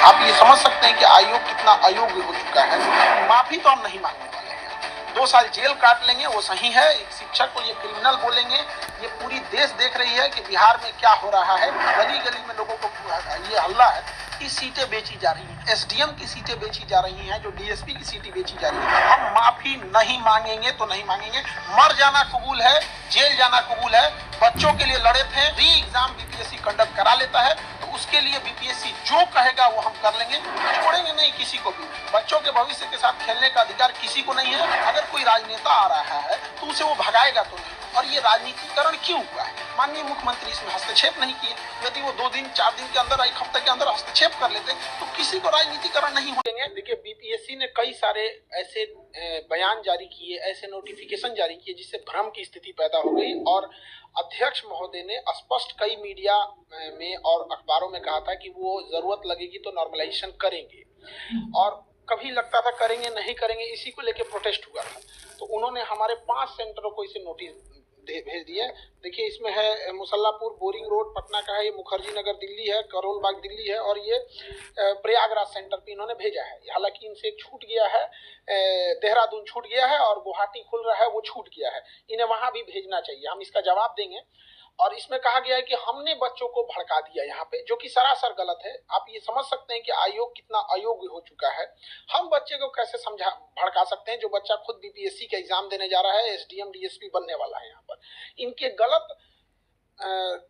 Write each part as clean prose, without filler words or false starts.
आप ये समझ सकते हैं कि आयोग कितना अयोग्य हो चुका है। माफी तो हम नहीं मांगने वाले हैं, 2 साल जेल काट लेंगे वो सही है। एक शिक्षक को ये क्रिमिनल बोलेंगे, ये पूरी देश देख रही है कि बिहार में क्या हो रहा है। गली गली में लोगों को ये हल्ला है कि सीटें बेची जा रही हैं, एसडीएम की सीटें बेची जा रही हैं, जो डीएसपी की सीटें बेची जा रही हैं। हम माफी नहीं मांगेंगे तो नहीं मांगेंगे। मर जाना कबूल है, जेल जाना कबूल है। बच्चों के लिए लड़े थे, री एग्जाम बीपीएससी कंडक्ट करा लेता है तो उसके लिए बीपीएससी जो कहेगा वो हम कर लेंगे, छोड़ेंगे नहीं किसी को भी। बच्चों के भविष्य के साथ खेलने का अधिकार किसी को नहीं है। अगर कोई राजनेता आ रहा है तो उसे वो भगाएगा तो नहीं। और ये राजनीतिकरण क्यों हुआ है? माननीय मुख्यमंत्री इसमें हस्तक्षेप नहीं किए। यदि वो 2 दिन 4 दिन के अंदर, 1 हफ्ते के अंदर हस्तक्षेप कर लेते तो किसी को राजनीतिकरण नहीं होंगे। देखिए, बीपीएससी ने कई सारे ऐसे बयान जारी किए, ऐसे नोटिफिकेशन जारी किए जिससे भ्रम की स्थिति पैदा हो गई। और अध्यक्ष महोदय ने स्पष्ट कई मीडिया में और अखबारों में कहा था कि वो जरूरत लगेगी तो नॉर्मलाइजेशन करेंगे, और कभी लगता था करेंगे नहीं करेंगे, इसी को लेकर प्रोटेस्ट हुआ था। तो उन्होंने हमारे 5 सेंटरों को इसे नोटिस भेज दिया। देखिए, इसमें है मुसल्लापुर बोरिंग रोड पटना का है, ये मुखर्जी नगर दिल्ली है, करोल बाग दिल्ली है, और ये प्रयागराज सेंटर पे इन्होंने भेजा है। हालांकि इनसे एक छूट गया है, देहरादून छूट गया है और गुवाहाटी खुल रहा है, वो छूट गया है। इन्हें वहां भी भेजना चाहिए, हम इसका जवाब देंगे। और इसमें कहा गया है कि हमने बच्चों को भड़का दिया यहाँ पे, जो कि सरासर गलत है। आप ये समझ सकते हैं कि आयोग कितना अयोग्य हो चुका है। हम बच्चे को कैसे भड़का सकते हैं जो बच्चा खुद बीपीएससी का एग्जाम देने जा रहा है, एसडीएम डीएसपी बनने वाला है। यहाँ पर इनके गलत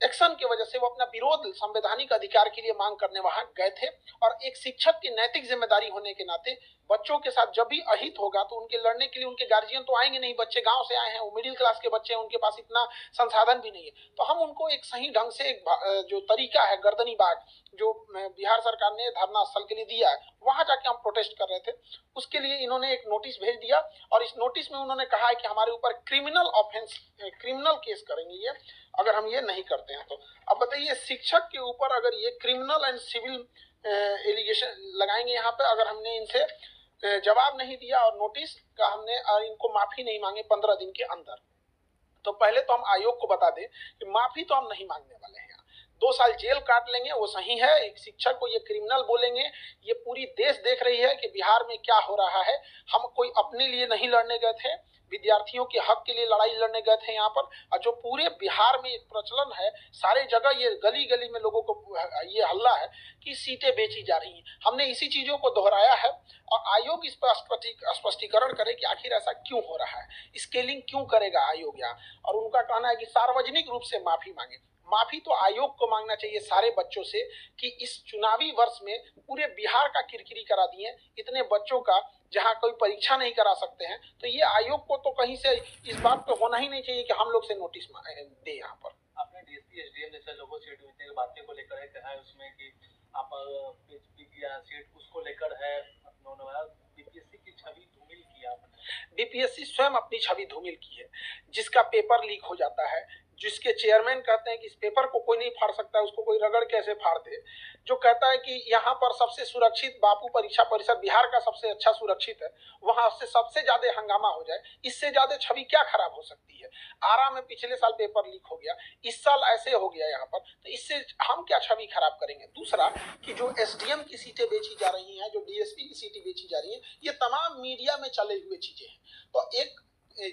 एक्शन की वजह से वो अपना विरोध संवैधानिक अधिकार के लिए मांग करने वहां गए थे। और एक शिक्षक की नैतिक जिम्मेदारी होने के नाते बच्चों के साथ जब भी अहित होगा तो उनके लड़ने के लिए उनके गार्जियन तो आएंगे नहीं। बच्चे गांव से आए हैं, वो मिडिल क्लास के बच्चे हैं, उनके पास इतना संसाधन भी नहीं है। तो हम उनको एक सही ढंग से जो तरीका है गर्दनी बाग, जो बिहार सरकार ने धरना स्थल के लिए दिया है, वहां जाके हम प्रोटेस्ट कर रहे थे। उसके लिए इन्होंने एक नोटिस भेज दिया और इस नोटिस में उन्होंने कहा है कि हमारे ऊपर क्रिमिनल ऑफेंस, क्रिमिनल केस करेंगे ये, अगर हम ये नहीं करते हैं तो। अब बताइए, शिक्षक के ऊपर अगर ये क्रिमिनल एंड सिविल एलिगेशन लगाएंगे यहाँ पे, अगर हमने इनसे जवाब नहीं दिया और नोटिस का हमने इनको माफी नहीं मांगे 15 दिन के अंदर, तो पहले तो हम आयोग को बता दें कि माफी तो हम नहीं मांगने वाले हैं। 2 साल जेल काट लेंगे वो सही है। एक शिक्षक को ये क्रिमिनल बोलेंगे, ये पूरी देश देख रही है कि बिहार में क्या हो रहा है। हम कोई अपने लिए नहीं लड़ने गए थे, विद्यार्थियों के हक के लिए लड़ाई लड़ने गए थे यहाँ पर। और जो पूरे बिहार में एक प्रचलन है, सारे जगह ये गली गली में लोगों को ये हल्ला है कि सीटें बेची जा रही हैं। हमने इसी चीजों को दोहराया है और आयोग इस पर स्पष्टीकरण करे कि आखिर ऐसा क्यों हो रहा है, स्केलिंग क्यों करेगा आयोग यहाँ। और उनका कहना है कि सार्वजनिक रूप से माफी मांगे। माफी तो आयोग को मांगना चाहिए सारे बच्चों से कि इस चुनावी वर्ष में पूरे बिहार का किरकिरी करा दिए, इतने बच्चों का, जहां कोई परीक्षा नहीं करा सकते हैं। तो ये आयोग को तो कहीं से इस बात पे होना ही नहीं चाहिए कि हम लोग से नोटिस दे। यहाँ पर आपने डीएसपी एसडीएम जैसे लोगों से की बातें को लेकर है, कहा है उसमें कि आप सीट उसको लेकर है, बीपीएससी की छवि धूमिल की आपने। बीपीएससी स्वयं अपनी छवि धूमिल की है, जिसका पेपर लीक हो जाता है, जिसके चेयरमैन कहते हैं कि इस पेपर को कोई नहीं फाड़ सकता, उसको कोई रगड़ कैसे फाड़ दे, जो कहता है कि यहाँ पर सबसे सुरक्षित बापू परीक्षा परिषद बिहार का सबसे अच्छा सुरक्षित है, वहां से सबसे ज्यादा हंगामा हो जाए, इससे ज्यादा छवि क्या खराब हो सकती है। आरा में पिछले साल पेपर लीक हो गया, इस साल ऐसे हो गया यहाँ पर, तो इससे हम क्या छवि खराब करेंगे। दूसरा कि जो एसडीएम की सीटें बेची जा रही हैं, जो डीएसपी की सीटें बेची जा रही हैं, ये तमाम मीडिया में चले हुए चीजें हैं। तो एक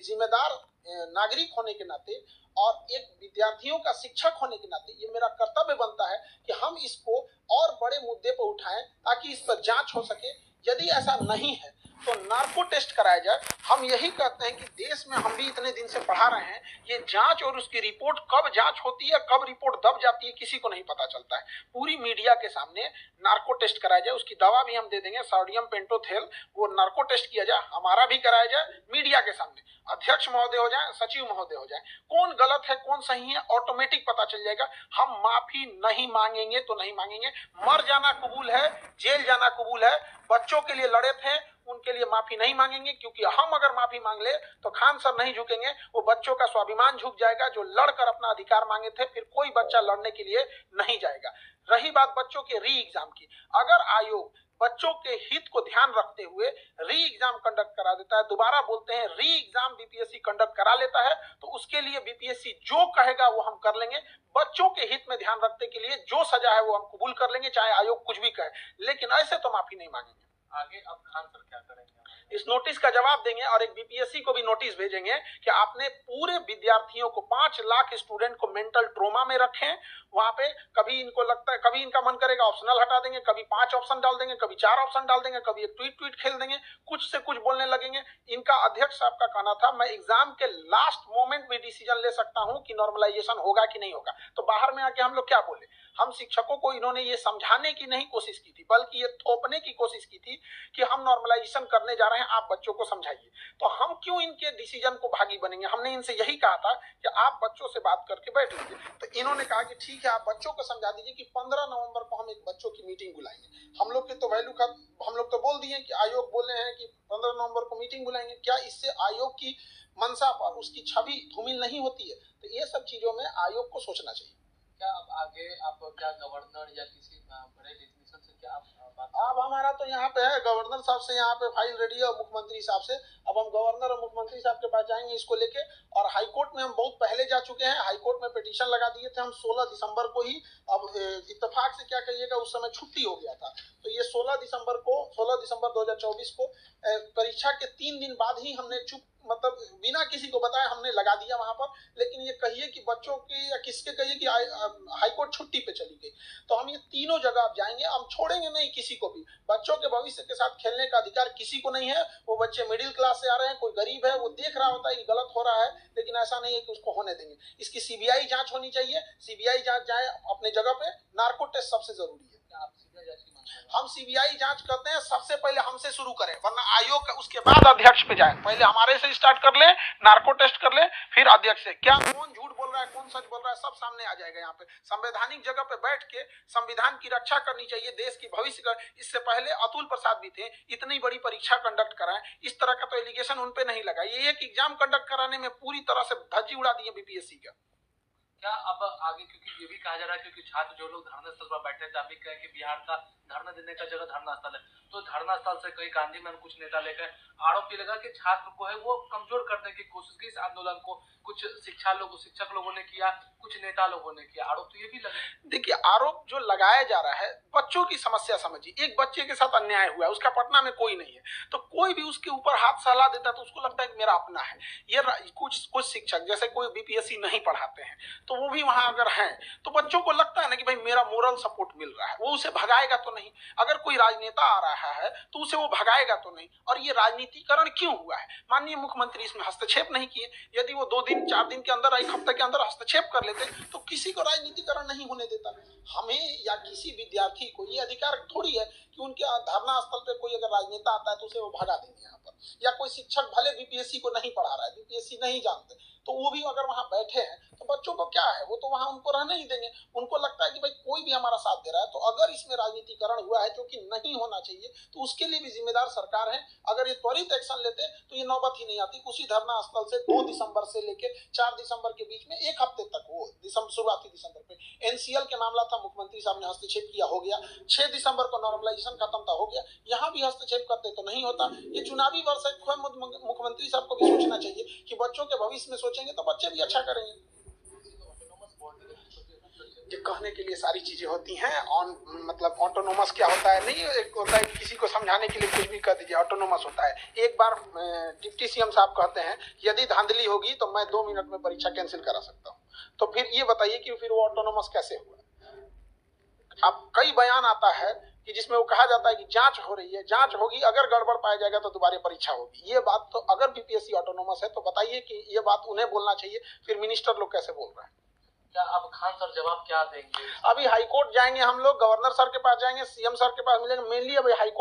जिम्मेदार नागरिक होने के नाते और एक विद्यार्थियों का शिक्षक होने के नाते ये मेरा कर्तव्य बनता है कि हम इसको और बड़े मुद्दे पर उठाएं ताकि इस पर जांच हो सके। यदि ऐसा नहीं है तो नार्को टेस्ट कराया जाए। हम यही कहते हैं कि देश में हम भी इतने दिन से पढ़ा रहे हैं, ये जांच और उसकी रिपोर्ट कब जांच होती है, कब रिपोर्ट दब जाती है, किसी को नहीं पता चलता है। पूरी मीडिया के सामने नार्को टेस्ट कराया जाए, उसकी दवा भी हम दे देंगे, सोडियम पेंटोथेल, वो नार्को टेस्ट किया जाए, हमारा भी कराया जाए मीडिया के सामने। अध्यक्ष महोदय हो जाए, सचिव महोदय हो जाए, कौन गलत है कौन सही है ऑटोमेटिक पता चल जाएगा। हम माफी नहीं मांगेंगे तो नहीं मांगेंगे। मर जाना कबूल है, जेल जाना कबूल है। बच्चों के लिए लड़े थे, उनके लिए माफी नहीं मांगेंगे, क्योंकि हम अगर माफी मांग ले तो खान सर नहीं झुकेंगे, वो बच्चों का स्वाभिमान झुक जाएगा जो लड़कर अपना अधिकार मांगे थे। फिर कोई बच्चा लड़ने के लिए नहीं जाएगा। रही बात बच्चों के री एग्जाम की, अगर आयोग बच्चों के हित को ध्यान रखते हुए री एग्जाम कंडक्ट करा देता है। दोबारा बोलते हैं री एग्जाम बीपीएससी कंडक्ट करा लेता है, तो उसके लिए बीपीएससी जो कहेगा वो हम कर लेंगे। बच्चों के हित में ध्यान रखने के लिए जो सजा है वो हम कबूल कर लेंगे, चाहे आयोग कुछ भी कहे, लेकिन ऐसे तो माफी नहीं मांगेंगे। आगे अब खान सर क्या करेंगे? इस नोटिस का जवाब देंगे और एक बीपीएससी को भी नोटिस भेजेंगे कि आपने पूरे विद्यार्थियों को 5 लाख स्टूडेंट को मेंटल ट्रोमा में रखें। वहां पे कभी इनको लगता है, कभी इनका मन करेगा ऑप्शनल हटा देंगे, कभी 5 ऑप्शन डाल देंगे, कभी 4 ऑप्शन डाल देंगे, कभी एक ट्वीट खेल देंगे, कुछ से कुछ बोलने लगेंगे। इनका अध्यक्ष साहब का कहना था मैं एग्जाम के लास्ट मोमेंट में डिसीजन ले सकता हूं कि नॉर्मलाइजेशन होगा कि नहीं होगा। तो बाहर में आके हम लोग क्या बोले? हम शिक्षकों को इन्होंने ये समझाने की नहीं कोशिश की थी, बल्कि ये थोपने की कोशिश की थी कि हम नॉर्मलाइजेशन करने जा रहे हैं, आप बच्चों को समझाइए। तो हम क्यों इनके डिसीजन को भागी बनेंगे? हमने इनसे यही कहा था कि आप बच्चों से बात करके बैठ लीजिए। तो इन्होंने कहा कि ठीक है, आप बच्चों को समझा दीजिए कि 15 नवंबर को हम एक बच्चों की मीटिंग बुलाएंगे। हम लोग के तो वैल्यू का हम लोग तो बोल दिए कि आयोग बोले हैं कि 15 नवंबर को मीटिंग बुलाएंगे। क्या इससे आयोग की मंशा पर उसकी छवि धूमिल नहीं होती है? तो ये सब चीजों में आयोग को सोचना चाहिए। क्या अब आगे आप क्या गवर्नर या किसी बड़े डिग्निशन से क्या आप बात? अब हमारा तो यहाँ पे है, गवर्नर साहब से यहाँ पे फाइल रेडी है और मुख्यमंत्री साहब से। अब हम गवर्नर और मुख्यमंत्री साहब के पास जाएंगे इसको लेके, और हाईकोर्ट में हम बहुत पहले जा चुके हैं। हाईकोर्ट में पिटीशन लगा दिए थे हम 16 दिसंबर को ही। अब इत्तेफाक से क्या कहिएगा, उस समय छुट्टी हो गया था, तो ये 16 दिसंबर 2024 को परीक्षा के 3 दिन बाद ही हमने मतलब बिना किसी को बताए हमने लगा दिया वहां पर। लेकिन ये कहिए कि बच्चों के या किसके कहिए कि हाईकोर्ट छुट्टी पे चली गई। तो हम ये तीनों जगह अब जाएंगे, हम छोड़ेंगे नहीं किसी को भी। बच्चों के भविष्य के साथ खेलने का अधिकार किसी को नहीं है। वो बच्चे मिडिल क्लास से आ रहे हैं, कोई गरीब है, वो देख रहा होता है कि गलत हो रहा है, लेकिन ऐसा नहीं है कि उसको होने देंगे। इसकी सीबीआई जांच होनी चाहिए। सीबीआई जांच जाए अपने जगह पे, नार्को टेस्ट सबसे जरूरी है। आप सीबीआई जांच की मांग कर रहे हैं? हम सीबीआई जांच करते हैं, सबसे पहले हमसे शुरू करें, वरना आयोग का उसके बाद अध्यक्ष पे जाए। पहले हमारे से स्टार्ट कर ले, नार्को टेस्ट कर ले, फिर अध्यक्ष से। क्या कौन झूठ बोल रहा है, कौन सच बोल रहा है, सब सामने आ जाएगा। यहाँ पे संवैधानिक जगह पे बैठ के संविधान की रक्षा करनी चाहिए, देश की भविष्य का। इससे पहले अतुल प्रसाद भी थे, इतनी बड़ी परीक्षा कंडक्ट कराएं, इस तरह का तो एलिगेशन उन पे नहीं लगा। ये एक एग्जाम कंडक्ट कराने में पूरी तरह से धज्जी उड़ा दी है बीपीएससी का। क्या अब आगे, क्योंकि ये भी कहा जा रहा है क्योंकि छात्र जो लोग धरना स्थल पर बैठे थे, अभी कहें कि बिहार का धरना देने का जगह धरना स्थल है, तो धरना स्थल से कई गांधी मैन कुछ नेता लेकर आरोप ये लगा कि छात्र को है वो कमजोर करने की कोशिश की। इस आंदोलन को कुछ शिक्षक लोगों ने किया, कुछ नेता लोगों ने किया, आरोप तो ये भी लगे। देखिए, आरोप जो लगाया जा रहा है, बच्चों की समस्या समझिए। एक बच्चे के साथ अन्याय हुआ है, उसका पटना में कोई नहीं है, तो कोई भी उसके ऊपर हाथ सलाह देता है तो उसको लगता है कि मेरा अपना है। ये कुछ शिक्षक जैसे कोई बीपीएससी नहीं पढ़ाते हैं, तो वो भी वहां अगर हैं तो बच्चों को लगता है ना कि भाई मेरा मोरल सपोर्ट मिल रहा है, वो उसे भगाएगा तो नहीं। अगर कोई राजनेता आ रहा है तो उसे वो भगाएगा तो नहीं। और ये राजनीतिकरण क्यों हुआ है? माननीय मुख्यमंत्री इसमें हस्तक्षेप नहीं किए। यदि वो 2 दिन 4 दिन के अंदर, 1 हफ्ते के अंदर हस्तक्षेप कर लेते तो किसी को राजनीतिकरण नहीं होने देता। हमें या किसी विद्यार्थी को ये अधिकार थोड़ी है कि उनके धरना स्थल पे कोई अगर राजनेता आता है तो उसे वो भगा देंगे यहाँ पर। या कोई शिक्षक भले बीपीएससी को नहीं पढ़ा रहा है, बीपीएससी नहीं जानते, तो वो भी अगर वहां बैठे हैं तो बच्चों को क्या है, वो तो वहां उनको रहने ही देंगे। उनको लगता है कि भाई कोई भी हमारा साथ दे रहा है। तो अगर इसमें राजनीतिकरण हुआ है, जो कि नहीं होना चाहिए, तो उसके लिए भी जिम्मेदार सरकार है। अगर ये त्वरित एक्शन लेते तो ये नौबत ही नहीं आती। उसी धरना स्थल से 2 दिसंबर से लेकर 4 दिसंबर के बीच में 1 हफ्ते तक, वो शुरुआती दिसंबर पे एनसीएल के मामला था, मुख्यमंत्री साहब ने हस्तक्षेप किया, हो गया। 6 दिसंबर को नॉर्मलाइजेशन खत्म था, हो गया। यहाँ भी हस्तक्षेप करते तो नहीं होता। ये चुनावी वर्ष है, मुख्यमंत्री साहब को भी सोचना चाहिए कि बच्चों के भविष्य में सोचेंगे तो बच्चे भी अच्छा करेंगे। ये कहने के लिए सारी चीजें होती हैं। मतलब ऑटोनोमस क्या होता है, नहीं एक होता है किसी को समझाने के लिए कुछ भी कह दीजिए, ऑटोनोमस होता है। एक बार डिप्टी सीएम साहब कहते हैं यदि धांधली होगी तो मैं 2 मिनट में परीक्षा कैंसिल करा सकता हूँ। तो फिर ये बताइए कि फिर वो ऑटोनोमस कैसे हुआ? अब कई बयान आता है कि जिसमें वो कहा जाता है कि जांच हो रही है, जांच होगी, अगर गड़बड़ पाया जाएगा तो दोबारा परीक्षा होगी। ये बात तो अगर बीपीएससी ऑटोनोमस है तो बताइए कि ये बात उन्हें बोलना चाहिए, फिर मिनिस्टर लोग कैसे बोल रहे हैं? क्या अब खान सर जवाब क्या देंगे? अभी हाईकोर्ट जाएंगे हम लोग, गवर्नर सर के पास जाएंगे, सीएम सर के पास मिलेंगे। मेनली अभी हाईकोर्ट